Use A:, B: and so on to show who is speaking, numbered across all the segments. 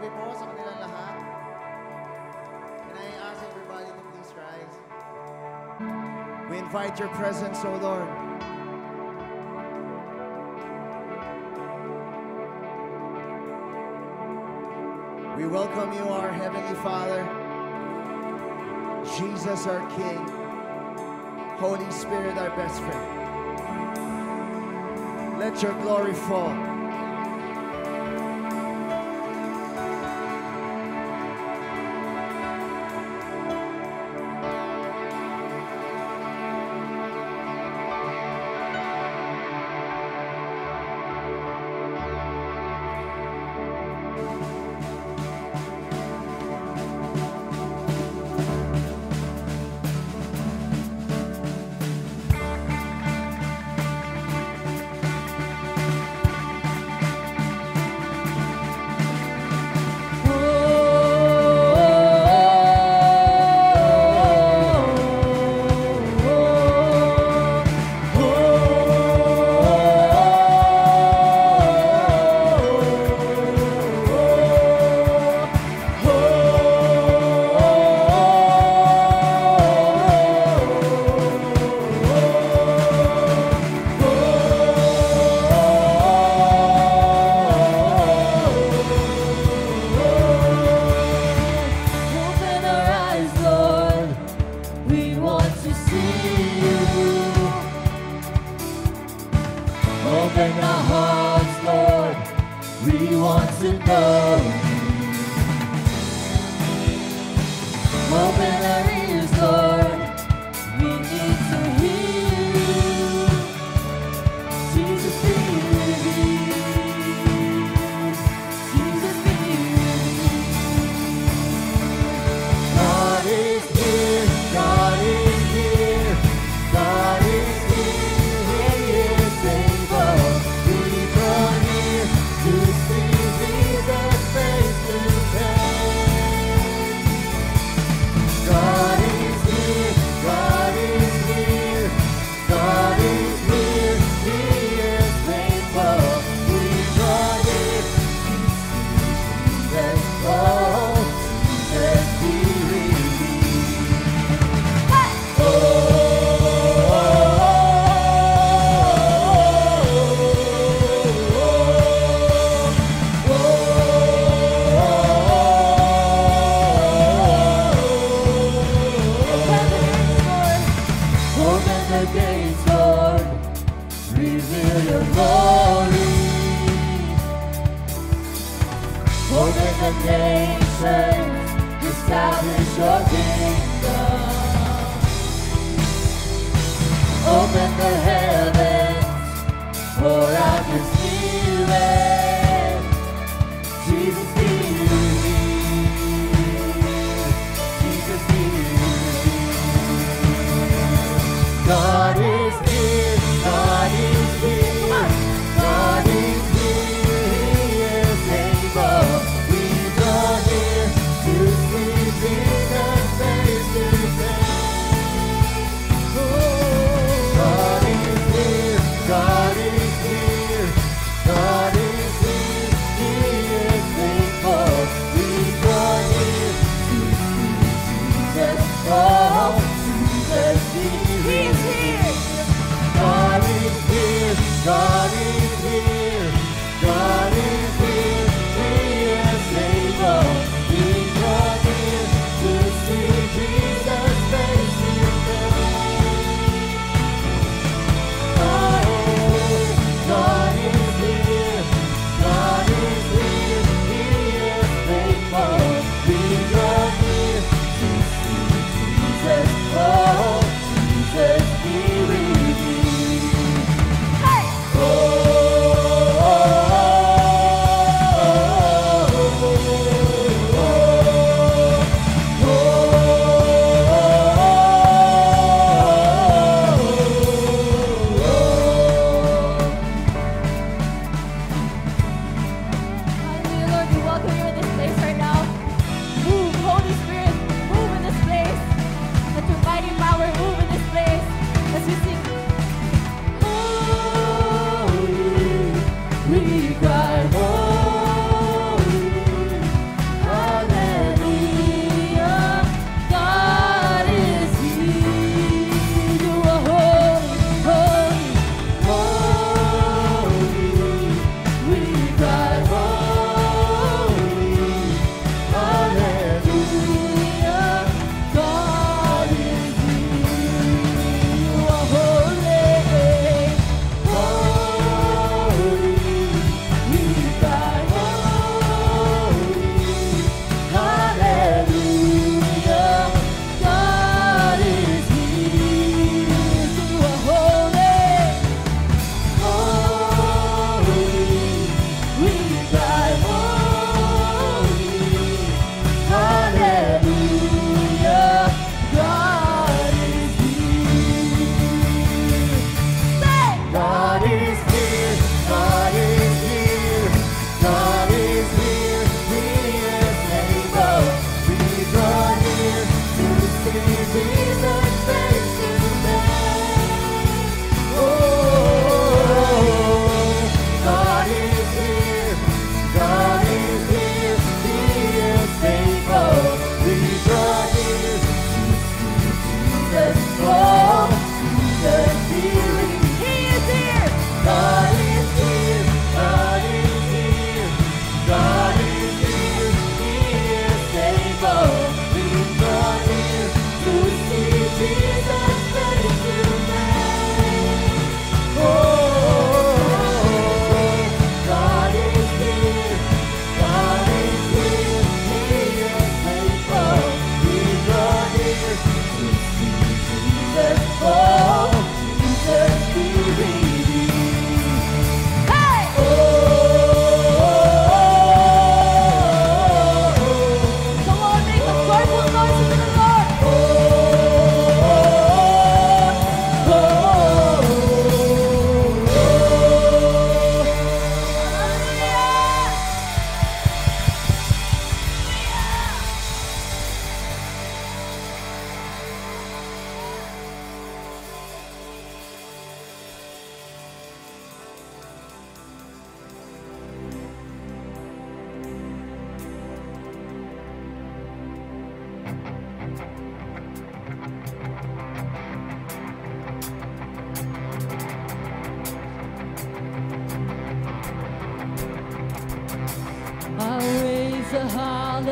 A: gabi po sa kanilang lahat. And I ask everybody to please rise. We invite your presence, O Lord. We welcome you, our Heavenly Father, Jesus, our King, Holy Spirit, our best friend. Let your glory fall.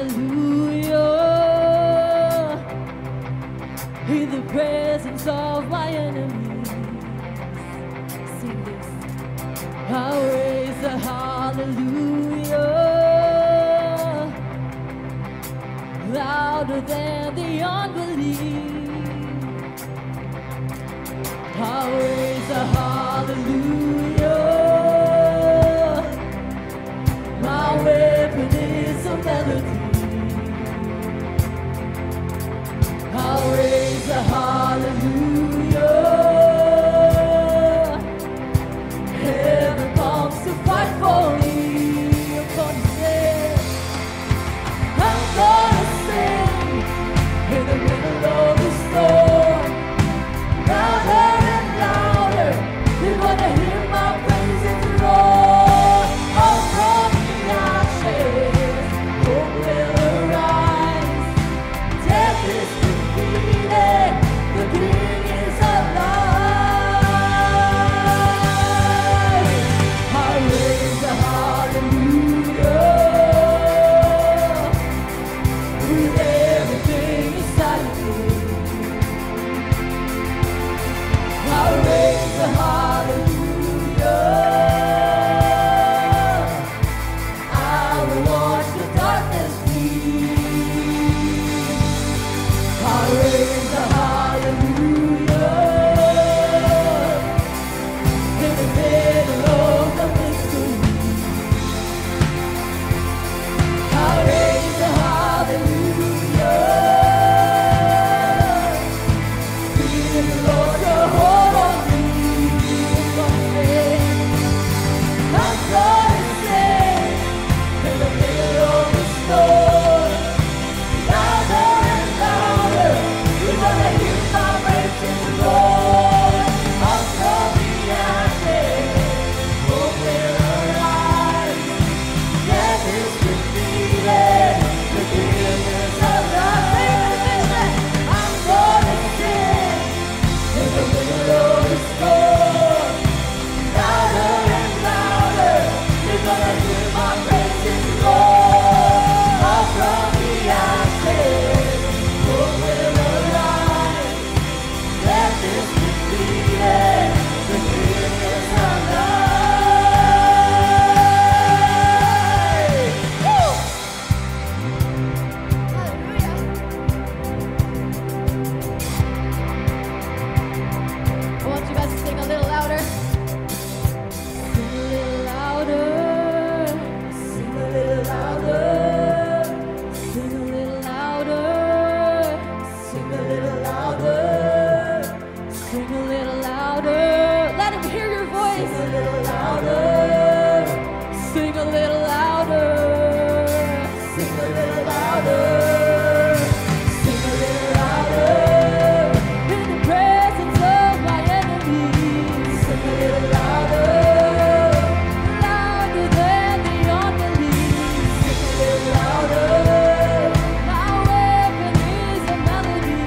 B: hallelujah. In the presence of my enemies. Sing this. I'll raise a hallelujah louder than the unbelief. I'll raise a hallelujah. My weapon is a melody. I'll raise a hallelujah. Heaven comes to fight for me. I'm gonna sing. I'm gonna sing in the middle of the storm. Louder and louder, you're gonna hear my praises roar. All from the ashes, hope will arise. Death is defeated, the King is alive. I raise a hallelujah with everything inside of me. I raise a hallelujah. I will watch the darkness flee. I raise a hallelujah in the middle of the mystery. I raise a hallelujah. Feel the Lord to hold on me. I'm gonna sing in the middle of the storm. Louder and louder, you're gonna hear my praises roar. Up from the ashes, hope will arise. Death is defeated, the King is alive. I'm gonna sing in the middle of the storm. Louder and louder, you're gonna hear my praises roar. Up from the ashes, hope will arise. Death is defeated, the King is alive. Woo! Hallelujah. I want you guys to sing a little louder. Sing a little louder. Sing a little louder. Sing a little louder. Sing a little louder. Sing a little louder. Let him hear your voice. Sing a little louder. Sing a little louder. Sing a little louder. Sing a little louder. In the presence of my enemies. Sing a little louder. Louder than the unbelief. Sing a little louder. My weapon is a melody.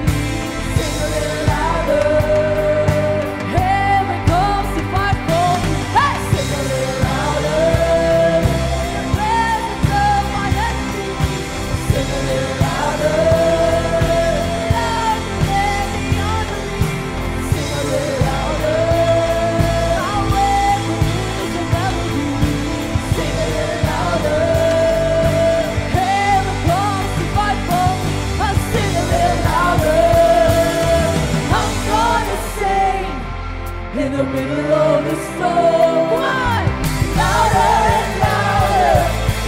B: Sing a little louder. Heaven comes to fight for me. Hey! Sing a little louder. In the presence of my enemies. Sing a little louder. Louder than the unbelief. Sing a little louder. My weapon is a melody. Sing a little louder. Heaven comes to fight for me. I sing a little louder. I'm gonna sing in the middle of the storm. Come on! Louder and louder,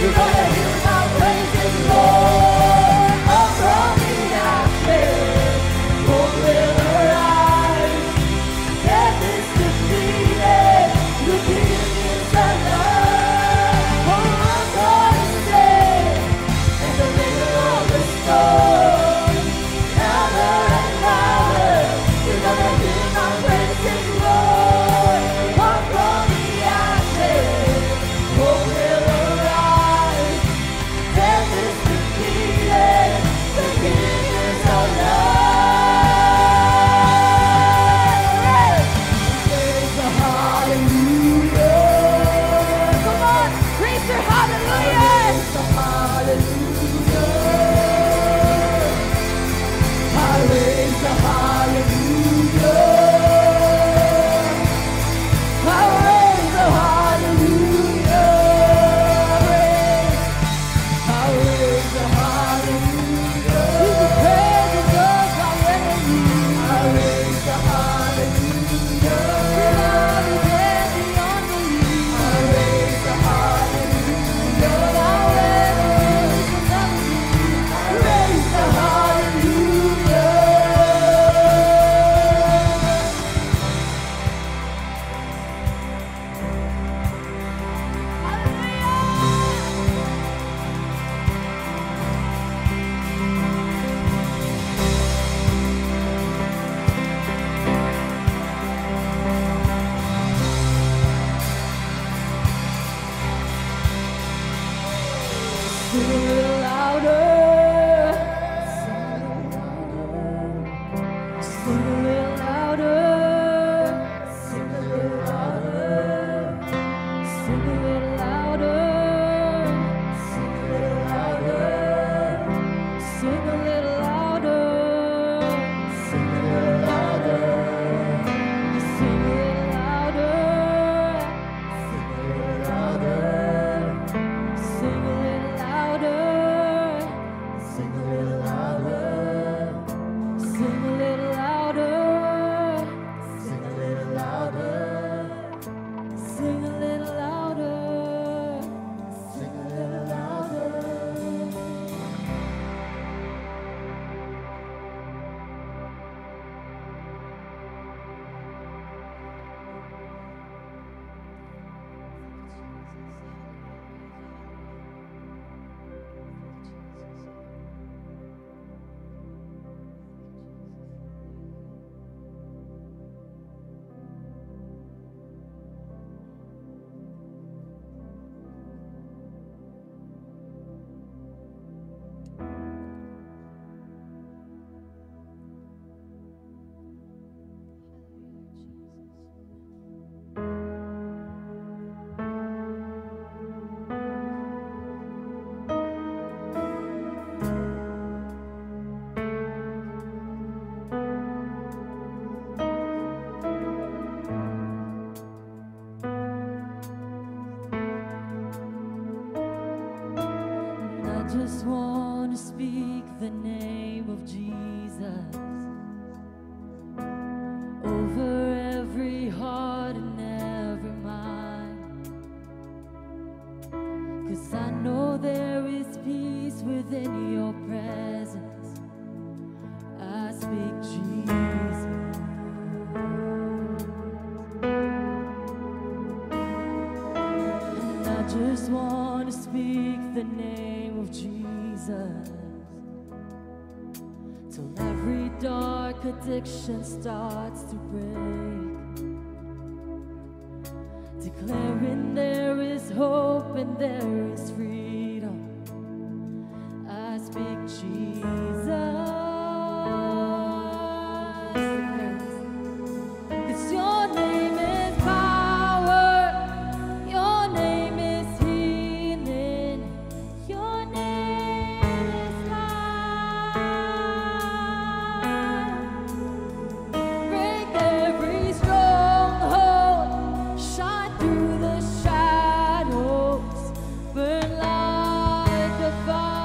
B: you're gonna hear my praises roar. Up from the ashes, hope will arise. Death is defeated, the King is alive. Oh, I'm gonna sing in the middle of the storm. Louder and louder, you're gonna hear my praises roar. Up from the Jesus. And I just want to speak the name of Jesus till every dark addiction starts to break, declaring there is hope and there is freedom. I speak Jesus. 'Cause your name is power, your name is healing, your name is life. Break every stronghold, shine through the shadows, burn like a fire.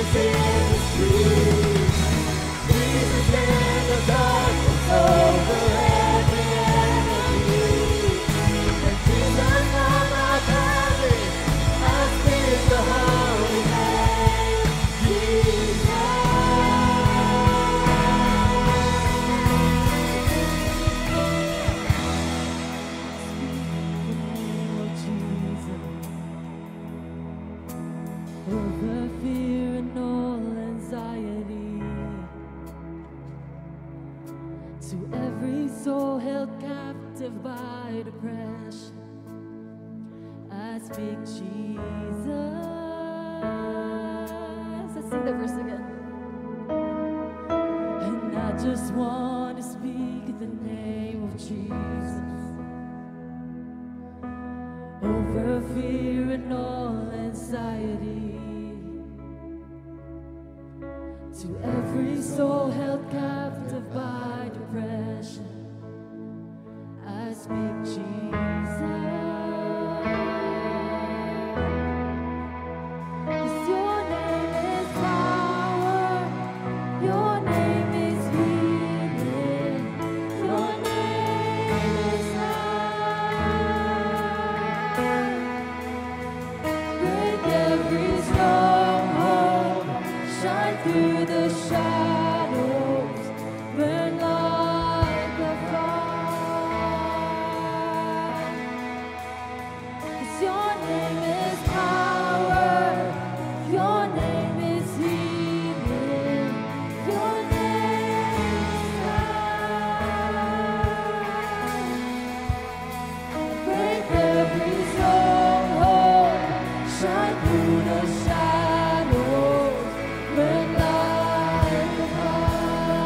B: Jesus in the streets. Jesus in the darkness over every enemy. And Jesus on my family, I speak the holy name, Jesus. Over fear and all anxiety, to every soul held captive by depression, I speak Jesus. Let's sing the verse again. And I just want to speak the name of Jesus over fear and all anxiety. To every soul held captive by depression, I speak Jesus. 'Cause your name is power, your name is healing, your name is life. Break every stronghold, shine through the shadows, burn like a fire. 'Cause your name is power, your name is healing, your name is life. Break every stronghold, shine through the shadows, burn like a fire.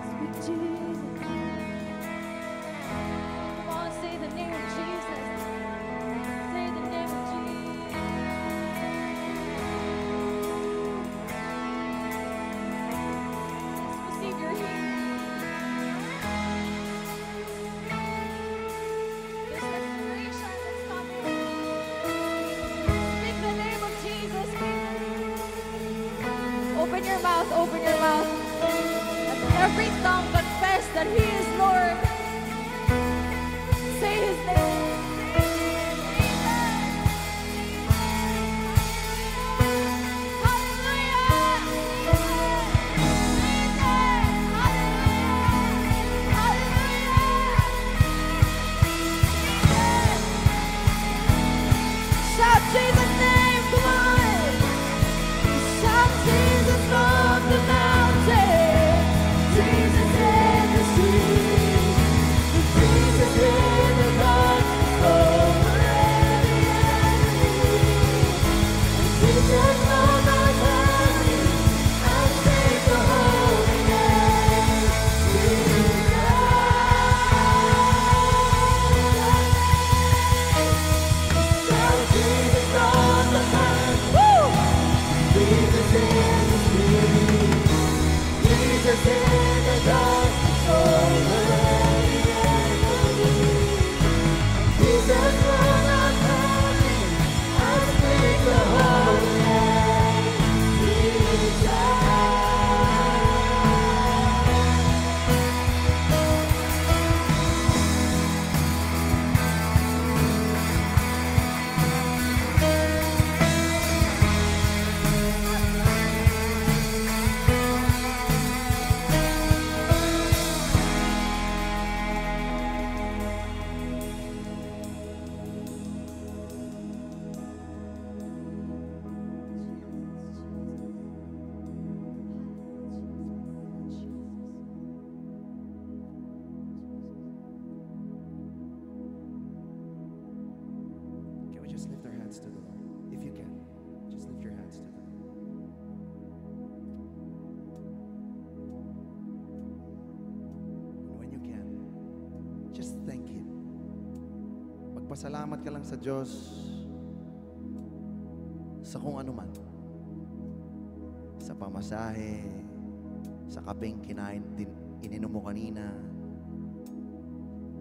B: Speak Jesus. Come on, say the name of Jesus. Say the name of Jesus. Let's receive your healing. There's restoration that's coming. Speak the name of Jesus. Open your mouth, open your mouth. Let every tongue confess that He is Lord. Say His name. Shout Jesus' name, come on! Shout Jesus from the mountain, Jesus in the street, Jesus in the darkness over every enemy, Jesus on my family, I sing the holy name, Jesus. Shout Jesus on the mountain, woo! Jesus in the street, Jesus in the darkness over every enemy, Jesus on my family, I speak the holy name, Jesus.
A: Can we just lift our hands to the Lord? If you can, just lift your hands to the Lord. And when you can, just thank Him. Magpasalamat ka lang sa Diyos sa kung ano man. Sa pamasahe, sa kapeng kinain din ininom mo kanina,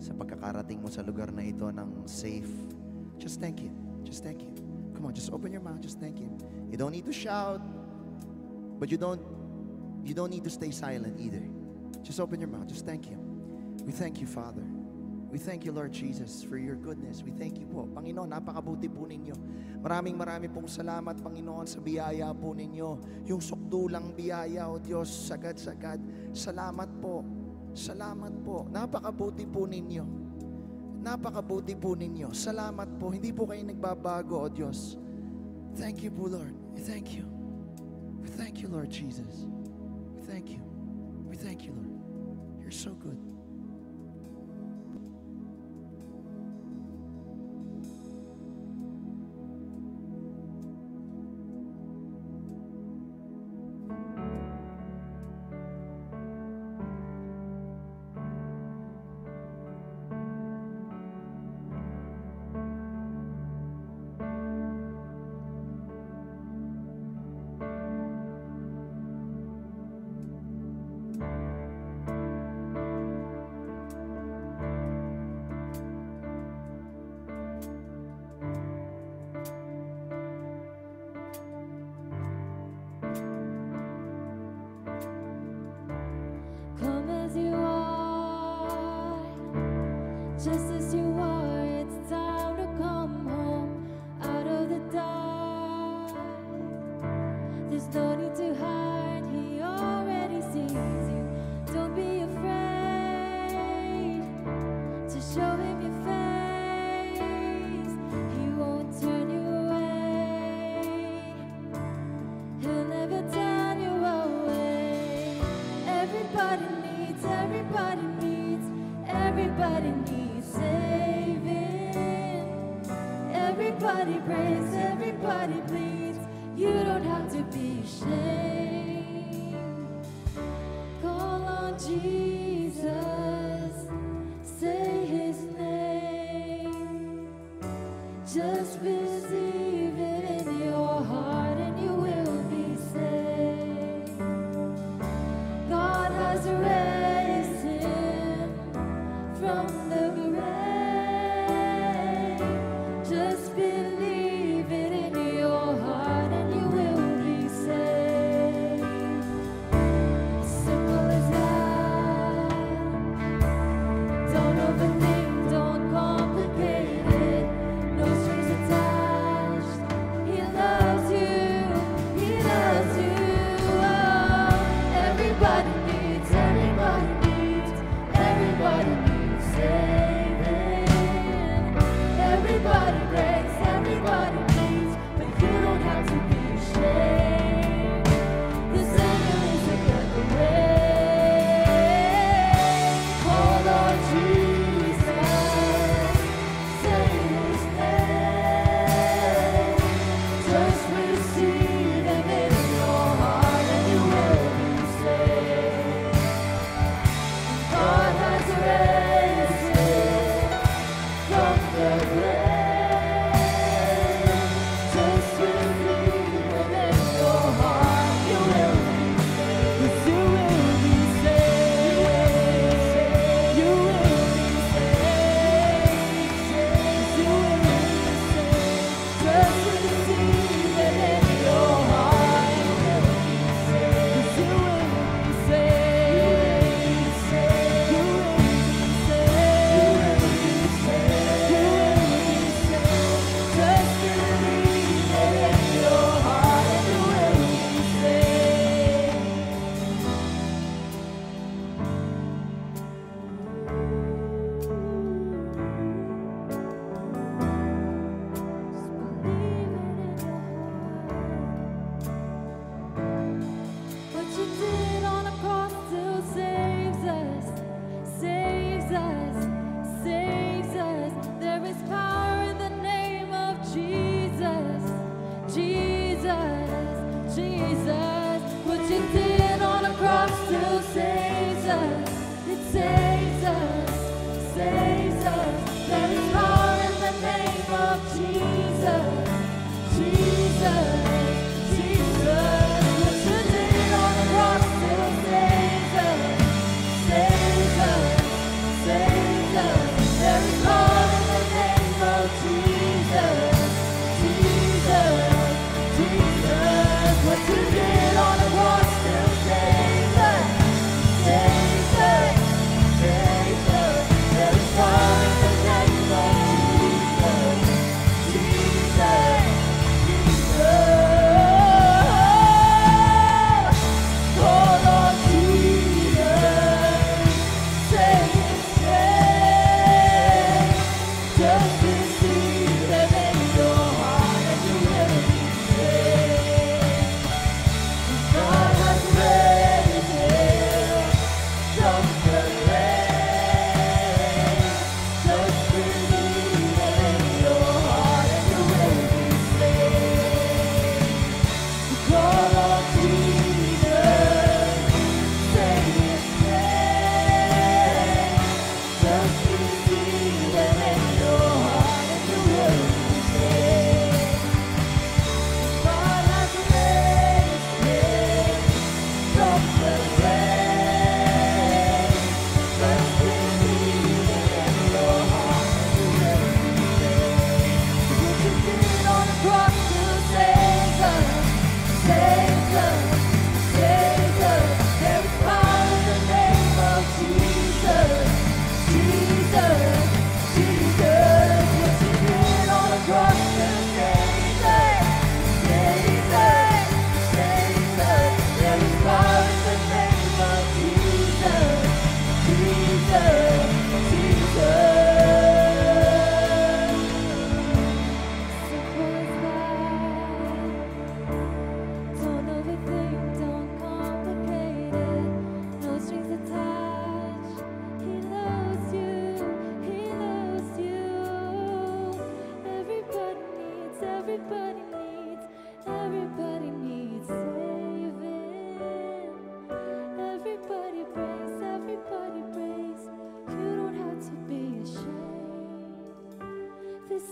A: sa pagkakarating mo sa lugar na ito ng safe. Just thank Him. Just thank Him. Come on, just open your mouth. Just thank Him. You don't need to shout, but you don't need to stay silent either. Just open your mouth. Just thank Him. We thank you, Father. We thank you, Lord Jesus, for your goodness. We thank you po. Panginoon, napakabuti po ninyo. Maraming pong salamat, Panginoon, sa biyaya po ninyo. Yung sukdulang biyaya, O Diyos, sagad-sagad. Salamat po. Salamat po. Napakabuti po ninyo. Napakabuti po ninyo. Salamat po. Hindi po kayo nagbabago, O Diyos. Thank you po, Lord. We thank you. We thank you, Lord Jesus. We thank you. We thank you, Lord. You're so good.
B: Come as you are, just as you are. It's time to come home out of the dark. There's no need to hide, He already sees you. Don't be afraid to show Him your face. He won't turn you away. He'll never turn you away. Everybody needs saving. Everybody breaks, everybody bleeds. You don't have to be ashamed. Call on Jesus, say His name. Just receive it in your heart and you will be saved. God has raised Him from the grave. Just believe it in your heart and you will be saved. Simple as that. Don't overthink, don't complicate it. No strings attached. He loves you, He loves you. Oh, everybody needs saving. Everybody breaks, everybody bleeds, but you don't have to be ashamed. The Savior is a getaway. Call on Jesus, say His name. Just receive Him in your heart and you will be saved. God has raised Him from the grave. Just believe Him in your heart, you will be saved. Yes, you will be saved. You will be saved. Yes, you will be saved. Just receive it in your heart, you will be saved. Yes, you will be saved. You will be saved. You will be saved. You will be saved.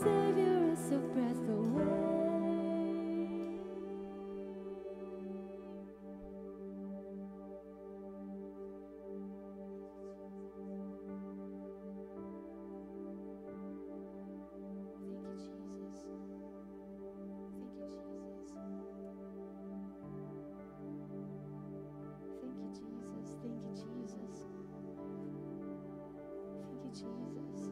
B: Savior is a breath away. Thank you, Jesus.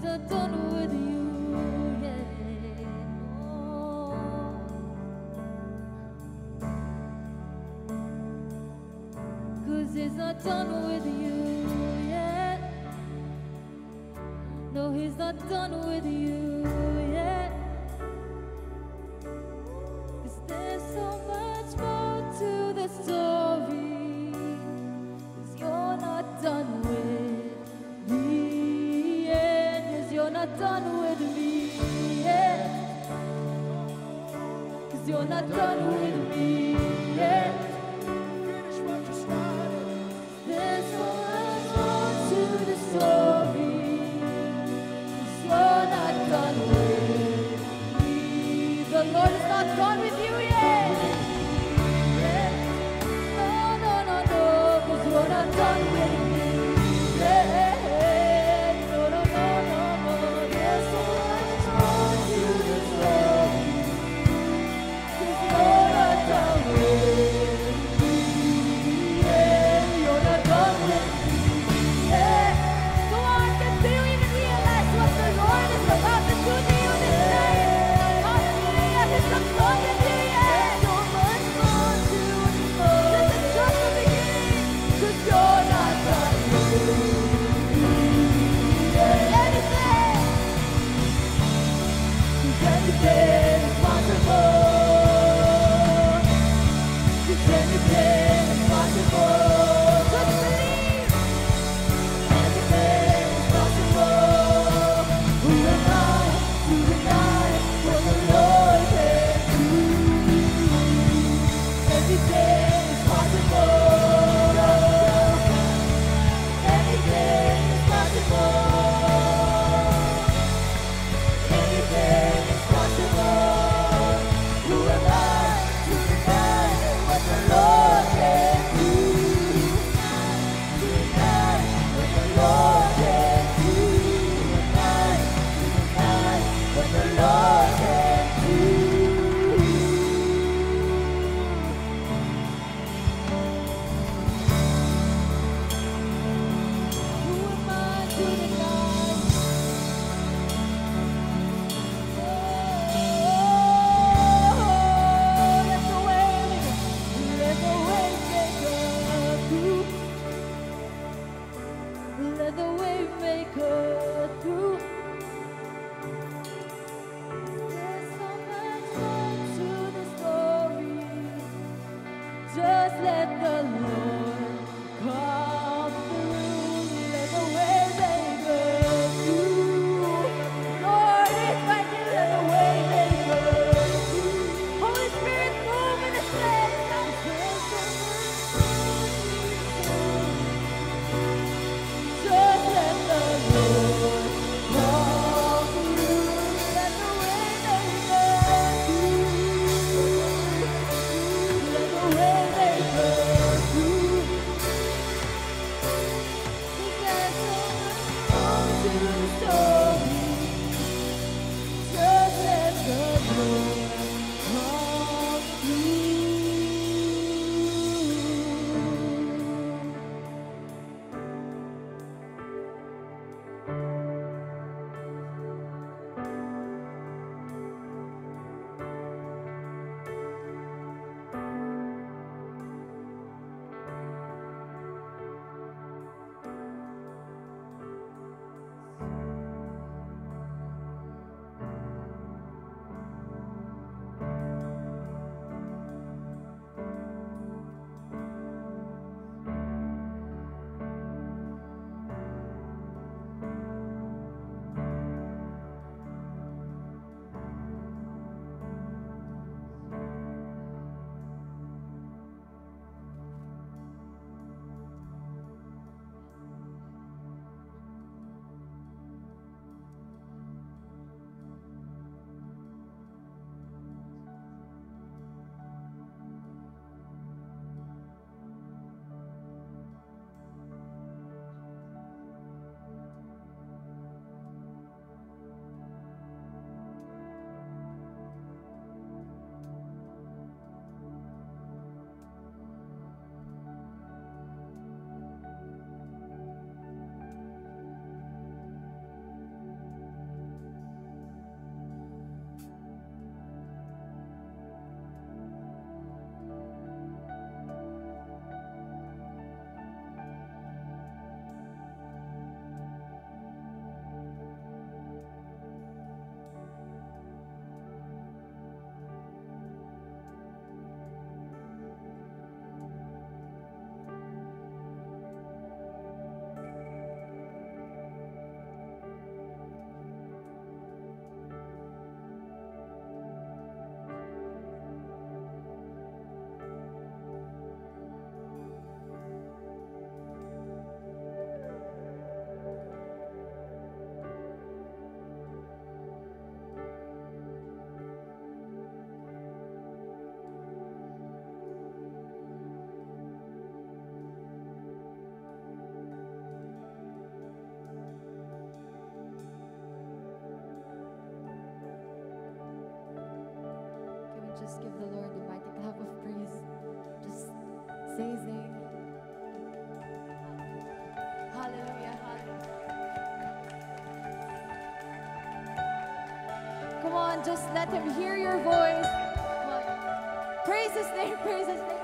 B: He's not done with you yet. Cause he's not done with you yet. No, he's not done with you yet. Cause there's so much more to the story. Cause you're not done with me yet. Cause you're not done with me yet. Cause you're not done with me yet.
A: Finish what you started.
B: There's so much more to the story. 'Cause you're not done with me. The Lord is not done with you yet. No, no, no, no, 'cause you're not done with me. No, no, no, no, no. There's so much more to the story. 'Cause you're not done with me. just give the Lord a mighty clap of praise. Just say his name. Hallelujah, hallelujah. Come on, just let him hear your voice. Come on. Praise his name, praise his name.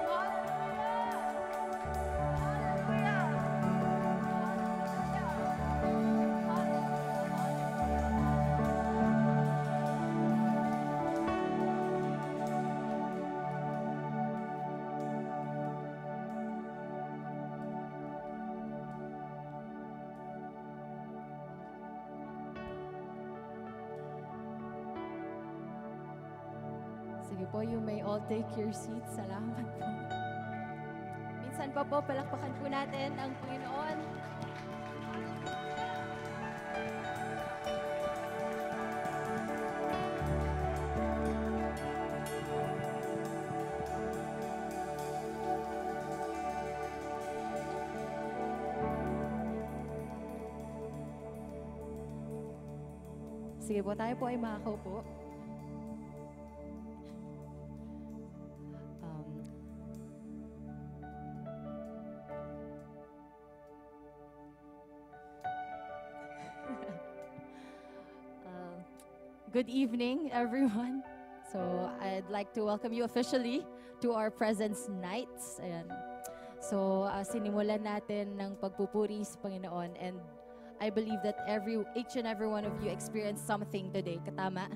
B: Sige po, you may all take your seats. Salamat po. Minsan pa po, palakpakan po natin ang Panginoon. Sige po, tayo po ay makakaupo. Good evening, everyone. So, I'd like to welcome you officially to our Presence Nights. Ayan. So, sinimulan natin ng pagpupuri sa Panginoon, and I believe that each and every one of you experienced something today. Katama?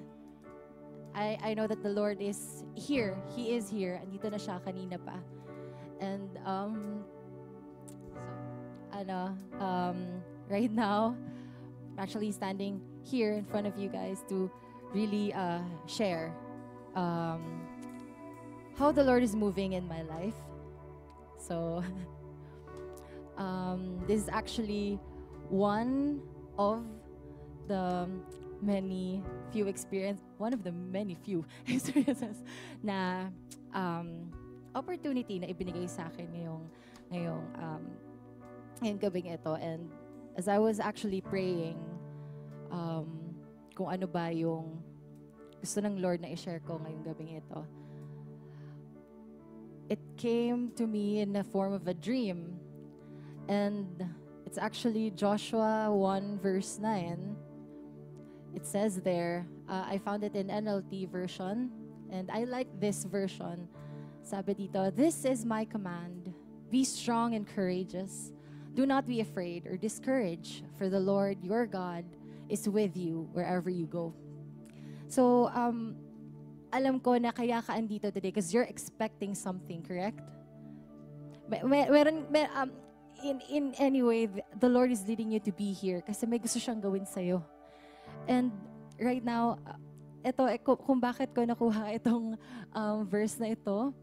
B: I know that the Lord is here. He is here. Andito na siya kanina pa. And, right now, I'm actually standing here in front of you guys to really share how the Lord is moving in my life. So, this is actually one of the many few experiences na opportunity na ibinigay sa akin ngayong gabing ito. And as I was actually praying, kung ano ba yung gusto ng Lord na i-share ko ngayong gabing ito, it came to me in the form of a dream. And it's actually Joshua 1 verse 9. It says there, I found it in NLT version, and I like this version. Sabi dito, "This is my command. Be strong and courageous. Do not be afraid or discouraged, for the Lord your God is with you wherever you go." So, alam ko na kaya ka andito today because you're expecting something, correct? In any way, the Lord is leading you to be here kasi may gusto siyang gawin sa'yo. And right now, kung bakit ko nakuha itong verse na ito,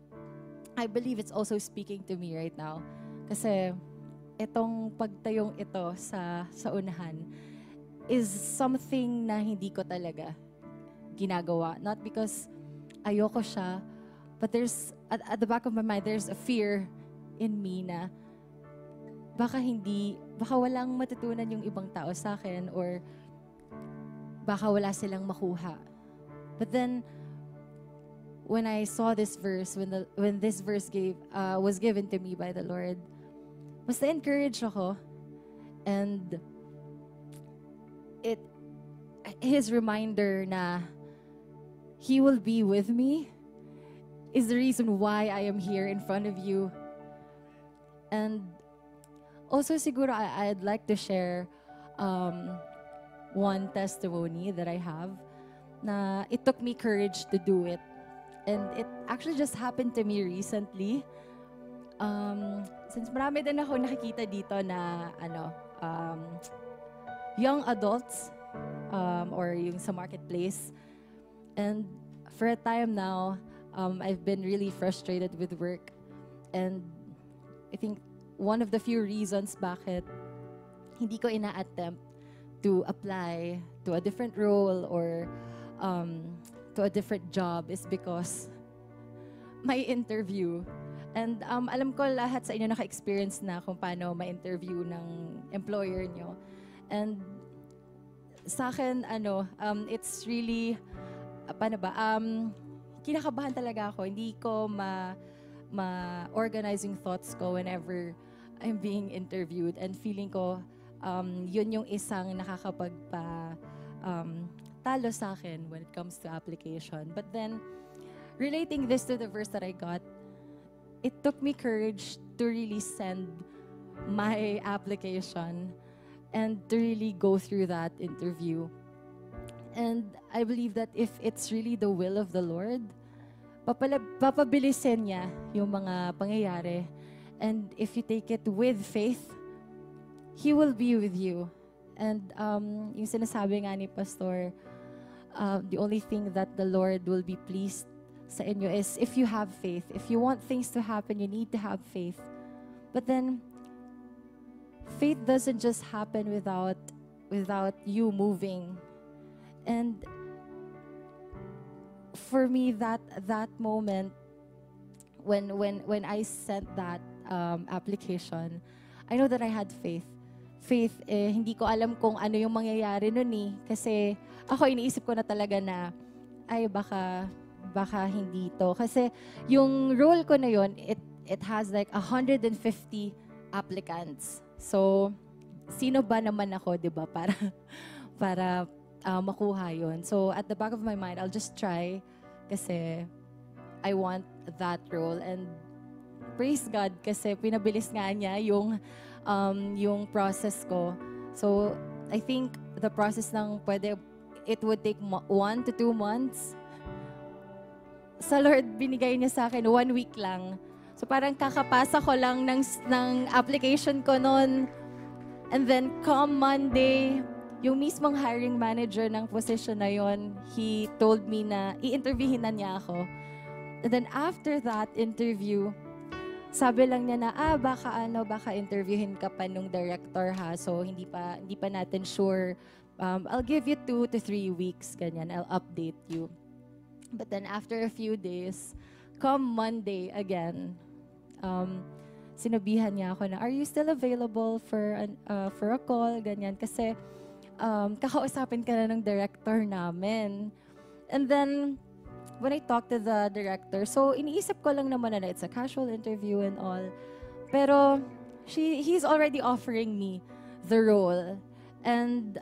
B: I believe it's also speaking to me right now. Kasi itong pagtayong ito sa unahan is something na hindi ko talaga ginagawa. Not because ayoko siya, but there's, at the back of my mind, there's a fear in me na baka walang matutunan yung ibang tao sa akin, or baka wala silang makuha. But then, when I saw this verse, when this verse was given to me by the Lord, mas na-encourage ako. And his reminder na He will be with me is the reason why I am here in front of you. And also siguro I'd like to share one testimony that I have na it took me courage to do it. And it actually just happened to me recently. Since marami din ako nakikita dito na young adults or yung sa marketplace. And for a time now, I've been really frustrated with work. And I think one of the few reasons bakit hindi ko ina-attempt to apply to a different role or to a different job is because may interview. And alam ko lahat sa inyo naka-experience na kung paano ma-interview ng employer nyo. And sa akin, it's really,
C: kinakabahan talaga ako. Hindi ko ma-organizing thoughts ko whenever I'm being interviewed. And feeling ko, yun yung isang talo sa akin when it comes to application. But then, relating this to the verse that I got, it took me courage to really send my application and to really go through that interview. And I believe that if it's really the will of the Lord, papabilisin niya yung mga pangyayari. And if you take it with faith, He will be with you. And yung sinasabi nga ni Pastor, the only thing that the Lord will be pleased sa inyo is if you have faith. If you want things to happen, you need to have faith. But then, faith doesn't just happen without you moving. And for me, that moment when I sent that application, I know that I had faith. Faith, hindi ko alam kung ano yung mangyayari nun eh. Kasi ako iniisip ko na talaga na, ay baka hindi to. Kasi yung role ko na yun, it has like 150 applicants. So, sino ba naman ako, di ba, para makuha yun. So, at the back of my mind, I'll just try kasi I want that role. And praise God kasi pinabilis nga niya yung process ko. So, I think the process ng it would take 1 to 2 months. Sa Lord, binigay niya sa akin 1 week lang. So, parang kakapasa ko lang ng application ko noon. And then, come Monday, yung mismong hiring manager ng position na yon, he told me na i-interviewin na niya ako. And then, after that interview, sabi lang niya na, baka interviewin ka pa nung director ha. So, hindi pa natin sure. I'll give you 2 to 3 weeks, ganyan. I'll update you. But then, after a few days, come Monday again, sinabihan niya ako na, are you still available for a call, ganyan. Kasi, kakausapin ka na ng director namin. And then, when I talked to the director, so iniisip ko lang naman na it's a casual interview and all. Pero he's already offering me the role. And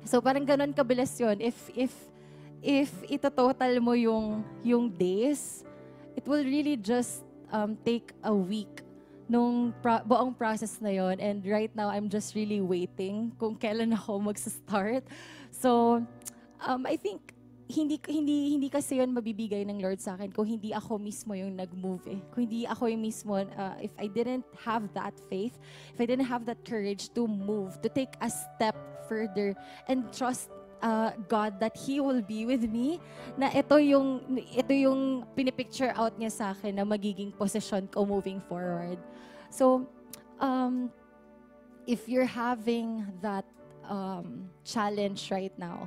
C: so parang ganun kabilis yun. If itototal mo yung days, it will really just take a week nung buong process na yon. And right now, I'm just really waiting kung kailan ako magsa-start. So, I think, hindi kasi yun mabibigay ng Lord sa akin kung hindi ako mismo yung nag-move eh. Kung hindi ako yung mismo, if I didn't have that faith, if I didn't have that courage to move, to take a step further and trust God that He will be with me, na ito yung pinipicture out niya sa akin na magiging position ko moving forward. So, if you're having that challenge right now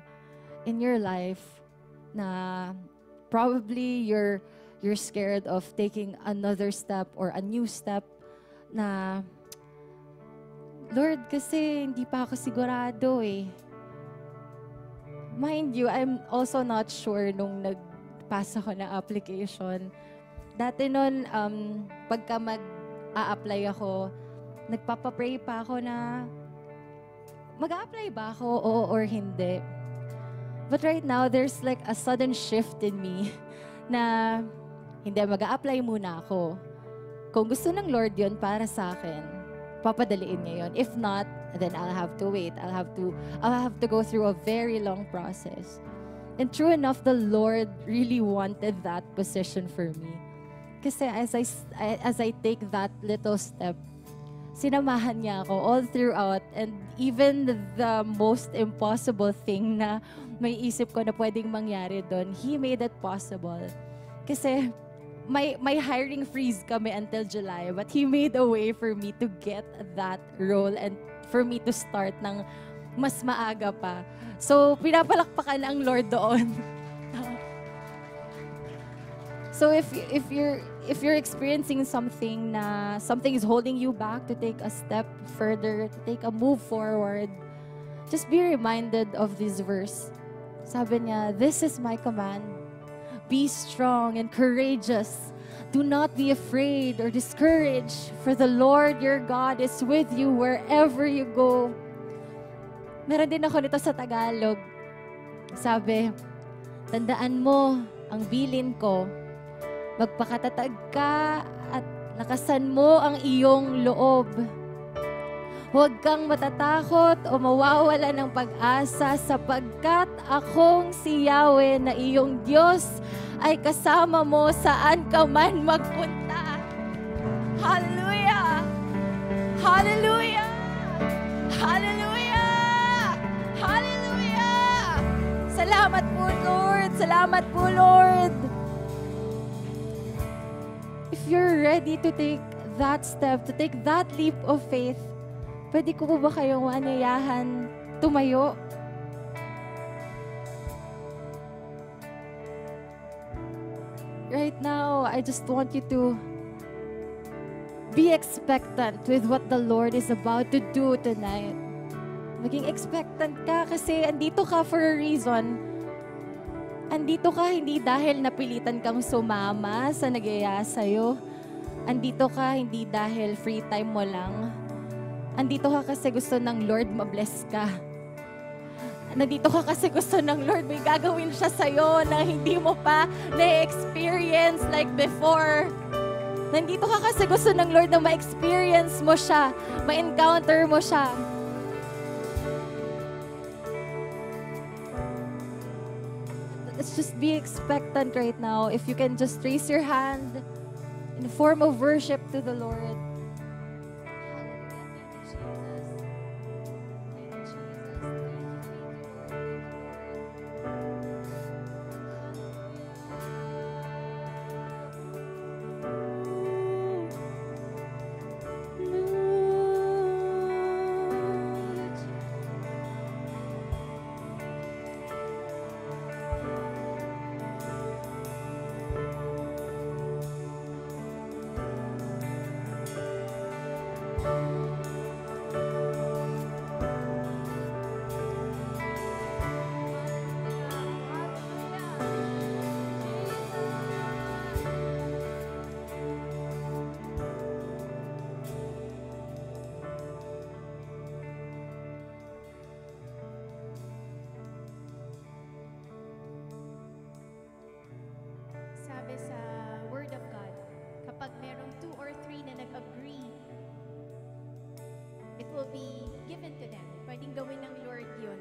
C: in your life, na probably you're scared of taking another step or a new step, na Lord, kasi hindi pa ako sigurado eh. Mind you, I'm also not sure nung nagpasa ko ng application. Dati nun, pagka mag-a-apply ako, nagpapapray pa ako na mag-a-apply ba ako, oo or hindi. But right now, there's like a sudden shift in me na hindi, mag-a-apply muna ako. Kung gusto ng Lord yun para sa akin, papadaliin niya yun. If not, then I'll have to wait. I'll have to go through a very long process. And true enough, the Lord really wanted that position for me. Kasi as I take that little step, sinamahan niya ako all throughout, and even the most impossible thing na may isip ko na pwedeng mangyari doon, He made it possible. Kasi may hiring freeze kami until July, but He made a way for me to get that role and for me to start ng mas maaga pa. So, pinapalakpakan ang Lord doon. So if you're experiencing something na something is holding you back to take a step further, to take a move forward, just be reminded of this verse. Sabi niya, this is my command. Be strong and courageous. Do not be afraid or discouraged, for the Lord your God is with you wherever you go. Meron din ako nito sa Tagalog. Sabi, tandaan mo ang bilin ko. Magpakatatag ka at lakasan mo ang iyong loob. Huwag kang matatakot o mawawala ng pag-asa sapagkat akong si Yahweh na iyong Diyos ay kasama mo saan ka man magpunta. Hallelujah! Hallelujah! Hallelujah! Hallelujah! Salamat po, Lord! Salamat po, Lord! If you're ready to take that step, to take that leap of faith, pwede ko po ba kayong anyayahan tumayo? Right now, I just want you to be expectant with what the Lord is about to do tonight. Maging expectant ka kasi andito ka for a reason. Andito ka hindi dahil napilitan kang sumama sa nagyaya sa'yo. Andito ka hindi dahil free time mo lang. Andito ka kasi gusto ng Lord ma-bless ka. Nandito ka kasi gusto ng Lord may gagawin siya sa'yo na hindi mo pa na-experience like before. Nandito ka kasi gusto ng Lord na ma-experience mo siya, ma-encounter mo siya. Let's just be expectant right now. If you can just raise your hand in a form of worship to the Lord.
D: Sabi sa Word of God, kapag merong 2 or 3 na nag-agree, it will be given to them. Pwedeng gawin ng Lord yun.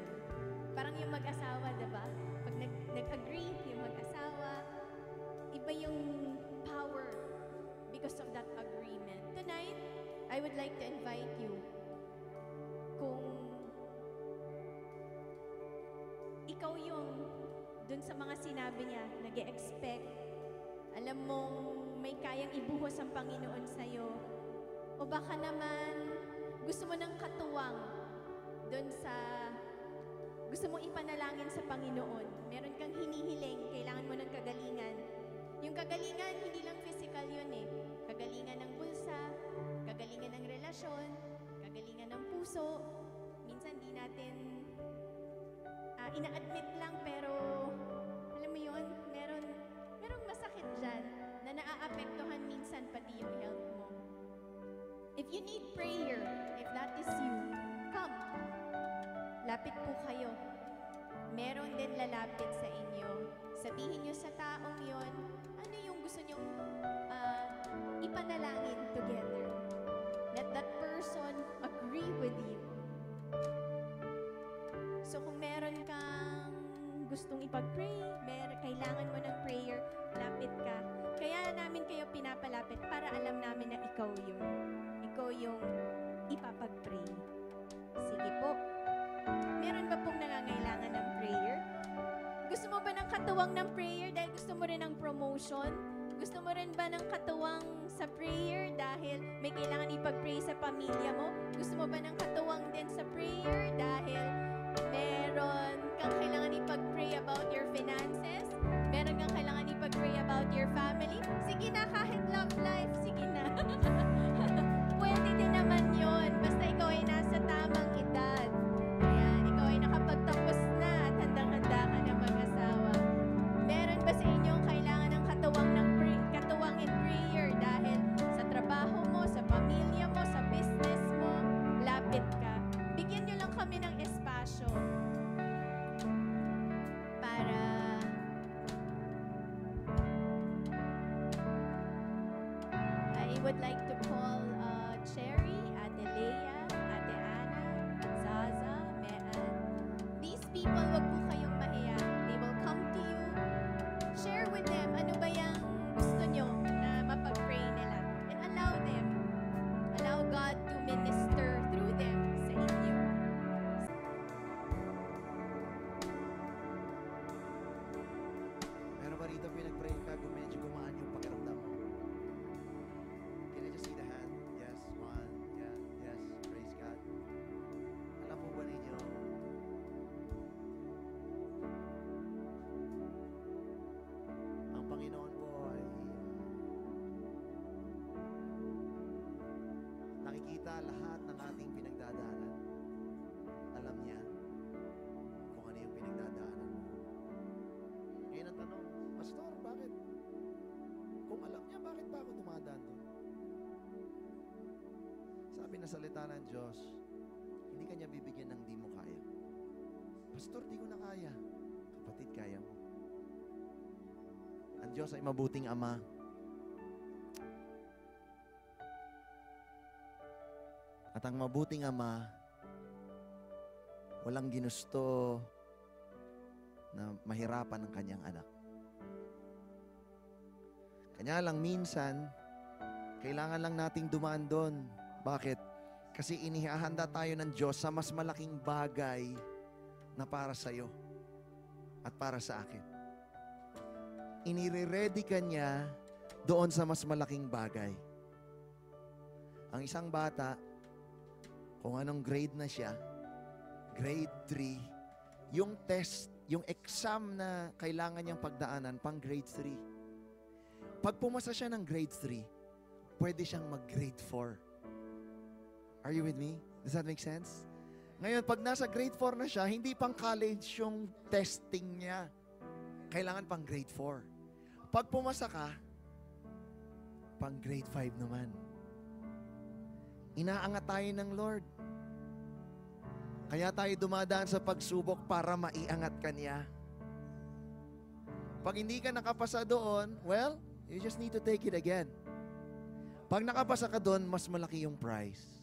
D: Parang yung mag-asawa, diba? Pag nag-agree yung mag-asawa, iba yung power because of that agreement. Tonight, I would like to invite you kung ikaw yung dun sa mga sinabi niya, nag-e-expect, alam mong may kayang ibuhos ang Panginoon sa'yo, o baka naman gusto mo ng katuwang dun sa gusto mong ipanalangin sa Panginoon. Meron kang hinihiling, kailangan mo ng kagalingan. Yung kagalingan, hindi lang physical yun eh. Kagalingan ng bulsa, kagalingan ng relasyon, kagalingan ng puso. Minsan di natin ina-admit lang, pero alam mo yun, merong masakit dyan na naaapektuhan minsan pati yung health mo. If you need prayer, if that is you, come. Lapit po kayo. Meron din lalapit sa inyo. Sabihin nyo sa taong yon, ano yung gusto nyong ipanalangin together. Let that person agree with you. So kung meron kang gustong ipag-pray, kailangan mo ng prayer, lapit ka. Kaya namin kayo pinapalapit para alam namin na ikaw yun. Ikaw yung ipapag-pray. Sige po. Meron ba pong nangangailangan ng prayer? Gusto mo ba ng katuwang ng prayer dahil gusto mo rin ng promotion? Gusto mo rin ba ng katuwang sa prayer dahil may kailangan ipag-pray sa pamilya mo? Gusto mo ba ng katuwang din sa prayer dahil meron kang kailangan ipag-pray about your finances? Meron kang kailangan ipag-pray about your family? Sige na, kahit love life, sige na. Pwede din naman yun. Basta ikaw ay nasa tamang edad. Ayan, ikaw ay nakapagtapos na at handang-handa ka na mag-asawa. Meron ba sa inyong kailangan I would like to call Cherry, Ate Leia, Ate Ana, Zaza, Mean. These people, wag po kayong mahiya. They will come to you. Share with them ano ba yung gusto nyo na mapag-pray nila. And allow them. Allow God to minister through them sa inyo.
A: Meron ba rito pinag-pray ka kung medyo gumaan yung pakiramdam mo? Can I just see the hand? Yes, one. Yeah, yes. Praise God. Alam po ba ninyo, ang Panginoon po ay nakikita lahat ng ating pinagdadaanan. Alam niya kung ano yung pinagdadaanan mo. Ngayon ang tanong, Pastor, bakit? Kung alam niya, bakit ba ako dumadaan doon? Sabi na salita ng Diyos, hindi ka niya bibigyan ng di mo kaya. Pastor, di ko na kaya. Kapatid, kaya mo. Ang Diyos ay mabuting Ama. At ang mabuting Ama, walang ginusto na mahirapan ng kanyang anak. Kanya lang minsan, kailangan lang nating dumaan doon. Bakit? Kasi inihahanda tayo ng Diyos sa mas malaking bagay na para sa iyo at para sa akin. Inire-ready ka niya doon sa mas malaking bagay. Ang isang bata, kung anong grade na siya, grade 3, yung test, yung exam na kailangan niyang pagdaanan, pang grade 3. Pag pumasa siya ng grade 3, pwede siyang mag-grade 4. Are you with me? Does that make sense? Ngayon, pag nasa grade 4 na siya, hindi pang college yung testing niya. Kailangan pang grade 4. Pag pumasa ka, pang grade 5 naman. Inaangat tayo ng Lord. Kaya tayo dumadaan sa pagsubok para maiangat ka niya. Pag hindi ka nakapasa doon, well, you just need to take it again. Pag nakapasa ka doon, mas malaki yung prize.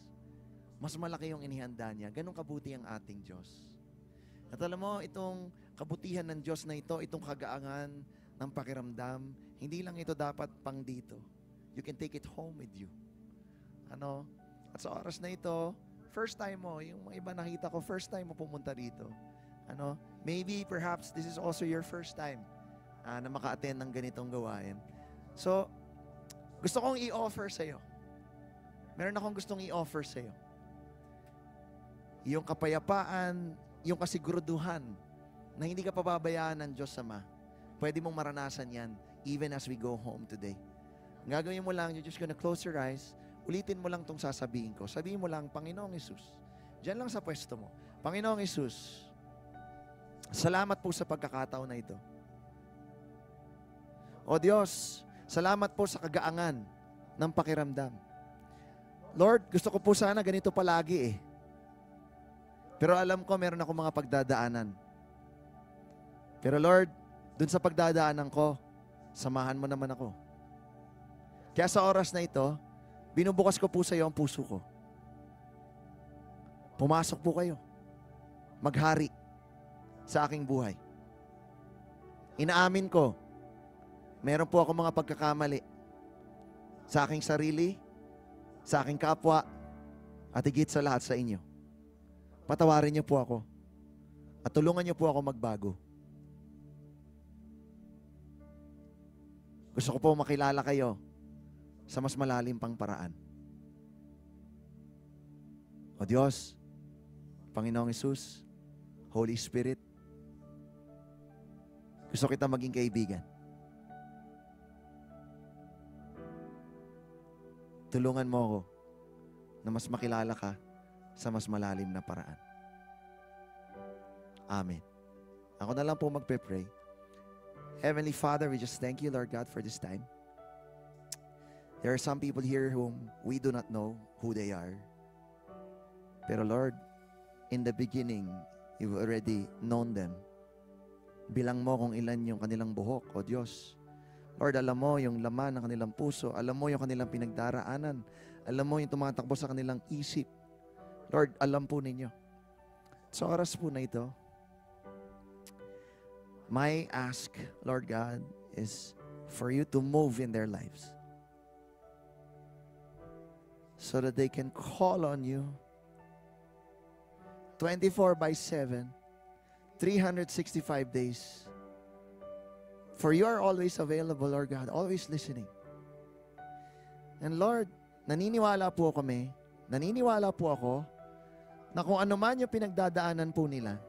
A: Mas malaki yung inihanda niya. Ganun kabuti ang ating Diyos. At alam mo, itong kabutihan ng Diyos na ito, itong kagaangan ng pakiramdam, hindi lang ito dapat pang dito. You can take it home with you. Ano? At sa oras na ito, first time mo, yung mga iba nakita ko, first time mo pumunta dito. Ano? Maybe, perhaps, this is also your first time na maka-attend ng ganitong gawain. So, gusto kong i-offer sa'yo. Meron akong gustong i-offer sa'yo. Yung kapayapaan, yung kasiguraduhan na hindi ka pababayaan ng Diyos Ama. Pwede mong maranasan yan even as we go home today. Ang gagawin mo lang, you're just gonna close your eyes. Ulitin mo lang itong sasabihin ko. Sabihin mo lang, Panginoong Hesus, diyan lang sa pwesto mo. Panginoong Hesus, salamat po sa pagkakataon na ito. O Diyos, salamat po sa kagaangan ng pakiramdam. Lord, gusto ko po sana ganito palagi eh. Pero alam ko meron ako mga pagdadaanan. Pero Lord, dun sa pagdadaanan ko, samahan mo naman ako. Kaya sa oras na ito, binubukas ko po sa iyo ang puso ko. Pumasok po kayo. Maghari sa aking buhay. Inaamin ko, meron po ako mga pagkakamali sa aking sarili, sa aking kapwa, at higit sa lahat sa inyo. Patawarin niyo po ako at tulungan niyo po ako magbago. Gusto ko po makilala kayo sa mas malalim pang paraan. O Diyos, Panginoong Hesus, Holy Spirit, gusto kita maging kaibigan. Tulungan mo ako na mas makilala ka sa mas malalim na paraan. Amen. Ako na lang po magpe-pray. Heavenly Father, we just thank you, Lord God, for this time. There are some people here whom we do not know who they are. Pero Lord, in the beginning, you've already known them. Bilang mo kung ilan yung kanilang buhok, O Diyos. Lord, alam mo yung laman ng kanilang puso. Alam mo yung kanilang pinagdaraanan. Alam mo yung tumatakbo sa kanilang isip. Lord, alam po ninyo. Sa oras po na ito, my ask, Lord God, is for you to move in their lives. So that they can call on you 24/7, 365 days. For you are always available, Lord God, always listening. And Lord, naniniwala po ako, na kung ano man yung pinagdadaanan po nila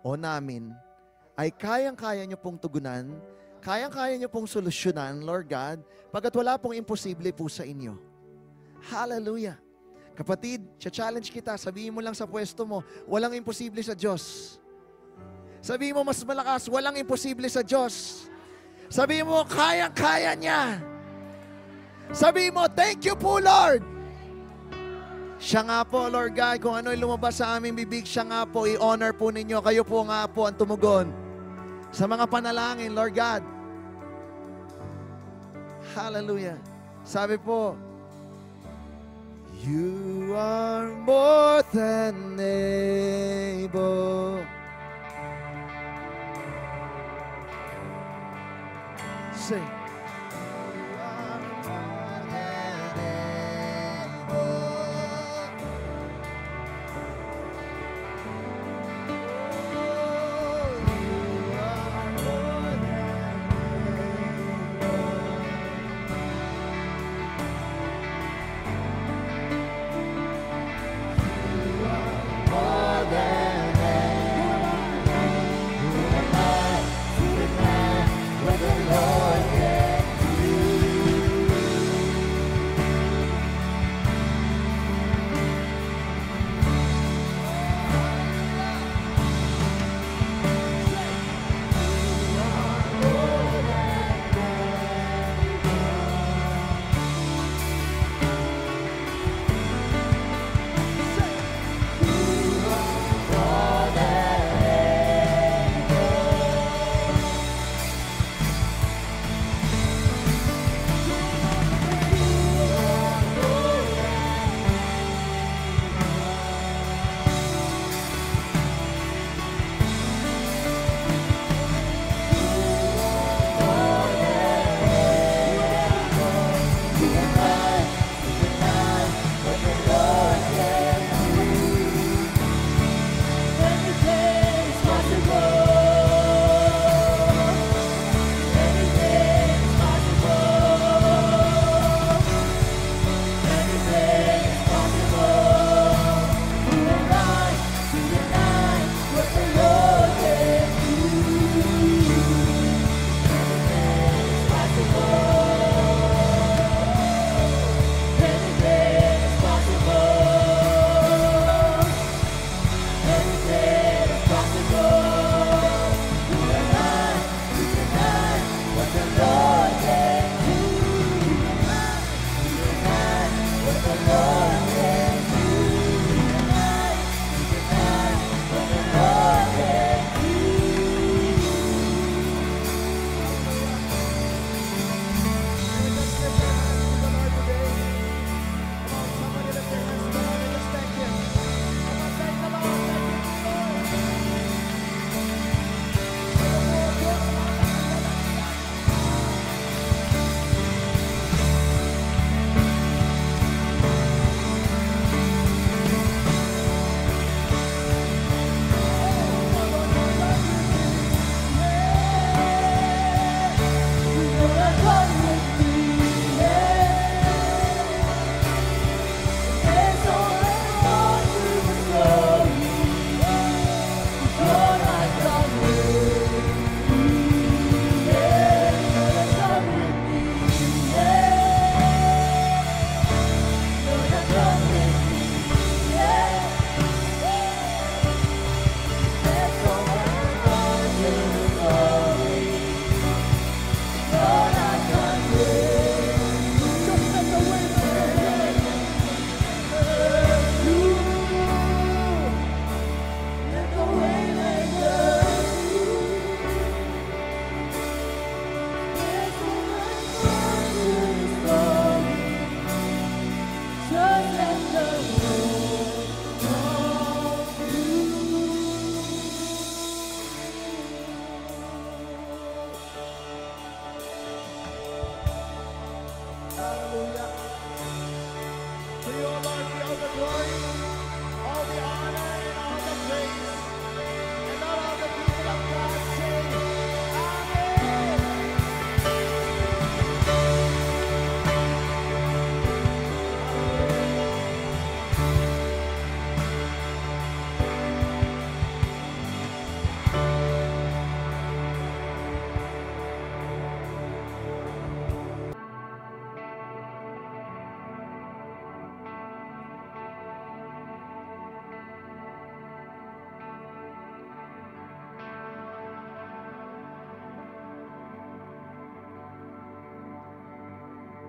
A: o namin, ay kayang-kaya nyo pong tugunan, kayang-kaya nyo pong solusyonan, Lord God, pagkat wala pong imposible po sa inyo. Hallelujah. Kapatid, challenge kita, sabihin mo lang sa pwesto mo, walang imposible sa Diyos. Sabihin mo mas malakas, walang imposible sa Diyos. Sabihin mo, kayang-kaya niya. Sabihin mo, thank you po, Lord. Siya nga po, Lord God, kung ano'y lumabas sa aming bibig, siya nga po, i-honor po ninyo. Kayo po nga po ang tumugon sa mga panalangin, Lord God. Hallelujah. Sabi po, you are more than able. Say, you are more than able.
B: More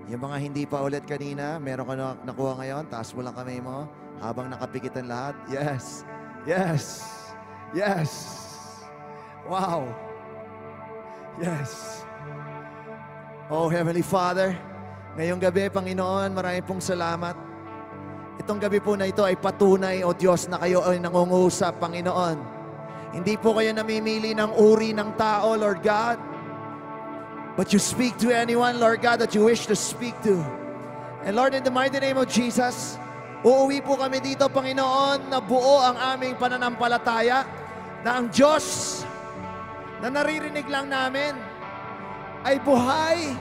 A: Yung mga hindi pa ulit kanina, meron ka na nakuha ngayon, taas mo lang kamay mo habang nakapikitan lahat. Yes. Yes. Yes. Wow. Yes. Oh, Heavenly Father, ngayong gabi, Panginoon, marami pong salamat. Itong gabi po na ito ay patunay, O Diyos, na kayo ay nangungusap, Panginoon. Hindi po kayo namimili ng uri ng tao, Lord God. But you speak to anyone, Lord God, that you wish to speak to. And Lord, in the mighty name of Jesus, uuwi po kami dito, Panginoon, na buo ang aming pananampalataya, na ang Diyos na naririnig lang namin ay buhay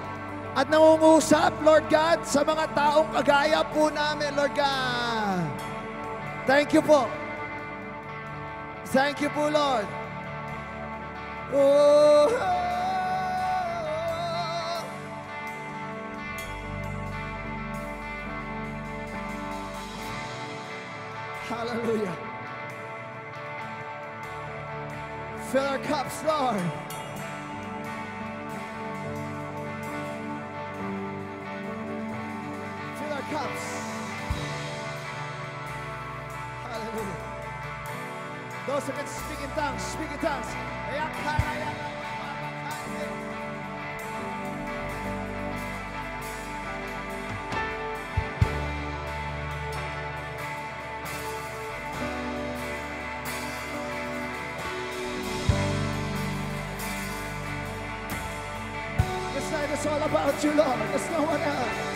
A: at nangungusap, Lord God, sa mga taong kagaya po namin, Lord God. Thank you po. Thank you po, Lord. Oh, hallelujah. Fill our cups, Lord. Fill our cups. Hallelujah. Those who can speak in tongues, speak in tongues. This night is all about you, Lord. There's no one else.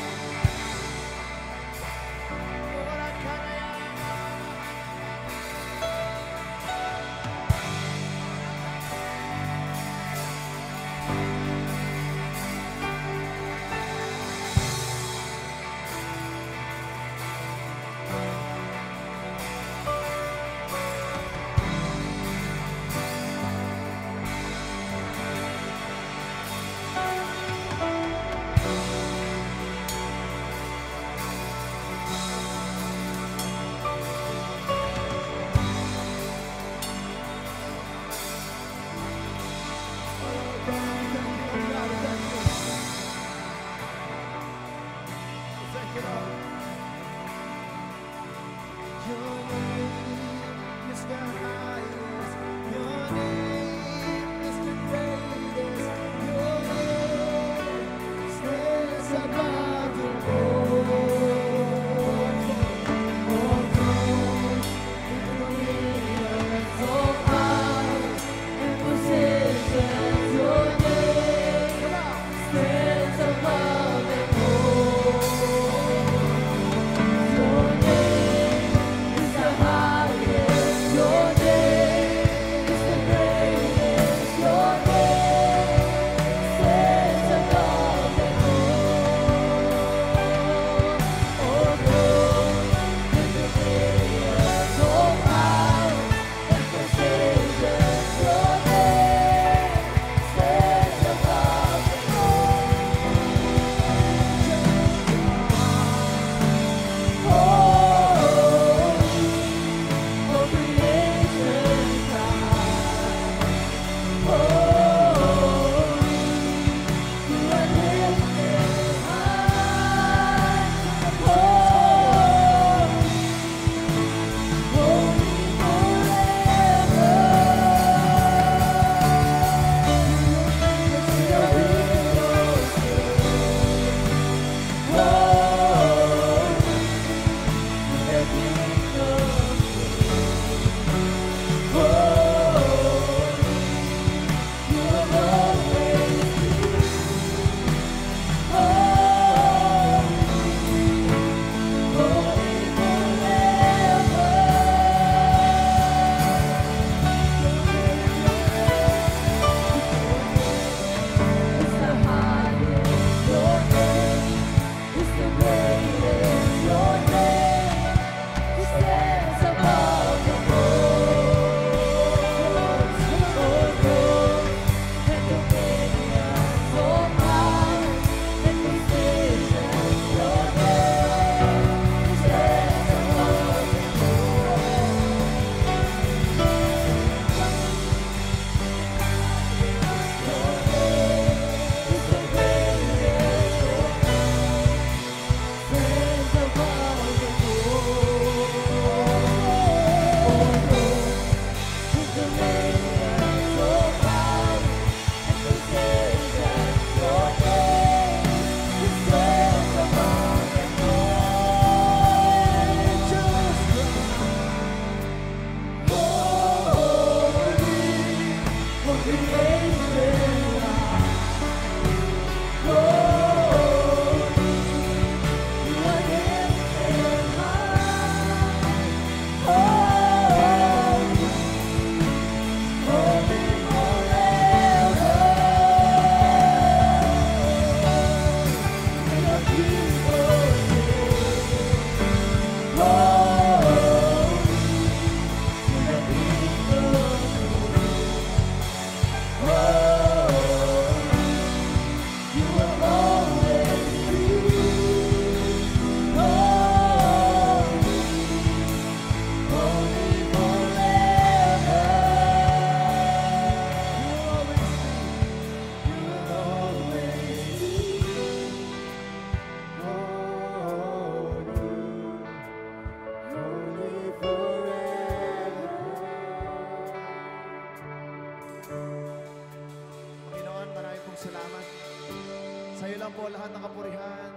A: Sa'yo lang po lahat ng kapurihan,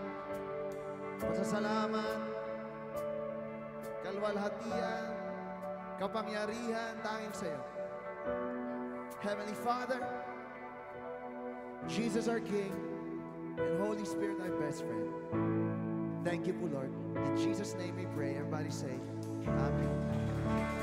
A: pasasalamat, kalwalhatian, kapangyarihan, tanging sa'yo. Heavenly Father, Jesus our King, and Holy Spirit our best friend. Thank you po, Lord. In Jesus' name we pray. Everybody say, Amen.